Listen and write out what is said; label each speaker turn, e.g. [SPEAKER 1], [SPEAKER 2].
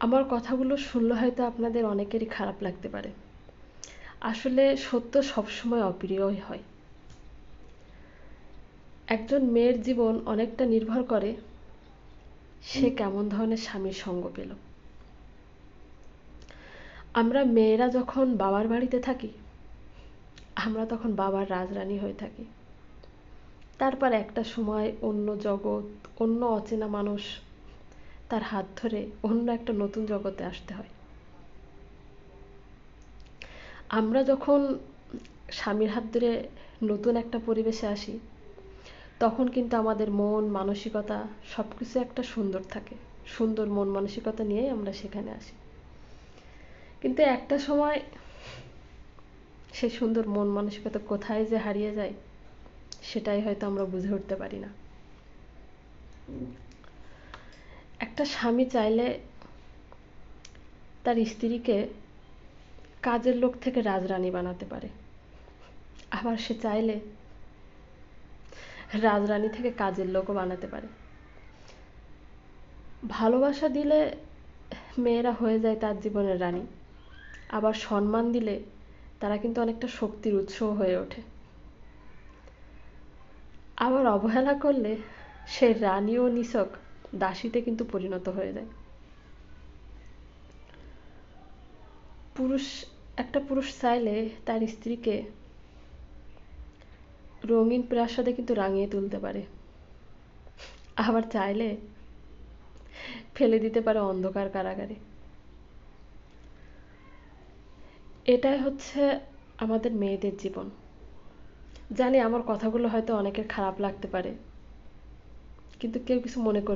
[SPEAKER 1] আমার কথাগুলো শুনলে হয়তো আপনাদের অনেকেরই খারাপ লাগতে পারে। আসলে সত্য সবসময় অপ্রিয়ই হয়। একজন মেয়ের জীবন অনেকটা নির্ভর করে সে কেমন ধরনের স্বামীর সঙ্গ পেল। আমরা মেয়েরা যখন বাবার বাড়িতে থাকি, আমরা তখন বাবার রাজরানী হয়ে থাকি। তারপর একটা সময় অন্য জগৎ, অন্য অচেনা মানুষ তার হাত ধরে অন্য একটা নতুন জগতে আসতে হয়। আমরা যখন স্বামীর হাত ধরে নতুন একটা পরিবেশে আসি, তখন কিন্তু আমাদের মন মানসিকতা সবকিছু একটা সুন্দর থাকে। সুন্দর মন মানসিকতা নিয়েই আমরা সেখানে আসি। কিন্তু একটা সময় সেই সুন্দর মন মানসিকতা কোথায় যে হারিয়ে যায়, সেটাই হয়তো আমরা বুঝে উঠতে পারি না। একটা স্বামী চাইলে তার স্ত্রীকে কাজের লোক থেকে রাজরানী বানাতে পারে, আবার সে চাইলে রাজরানী থেকে কাজের লোকও বানাতে পারে। ভালোবাসা দিলে মেয়েরা হয়ে যায় তার জীবনের রানী, আবার সম্মান দিলে তারা কিন্তু অনেকটা শক্তির উৎসও হয়ে ওঠে। আবার অবহেলা করলে সে রানী ও নিছক দাসীতে কিন্তু পরিণত হয়ে যায়। পুরুষ একটা পুরুষ চাইলে তার স্ত্রীকে রঙিন প্রাসাদে কিন্তু রাঙিয়ে তুলতে পারে, আবার চাইলে ফেলে দিতে পারে অন্ধকার কারাগারে। এটাই হচ্ছে আমাদের মেয়েদের জীবন। জানি আমার কথাগুলো হয়তো অনেকের খারাপ লাগতে পারে, কিন্তু কেউ কিছু মনে করবে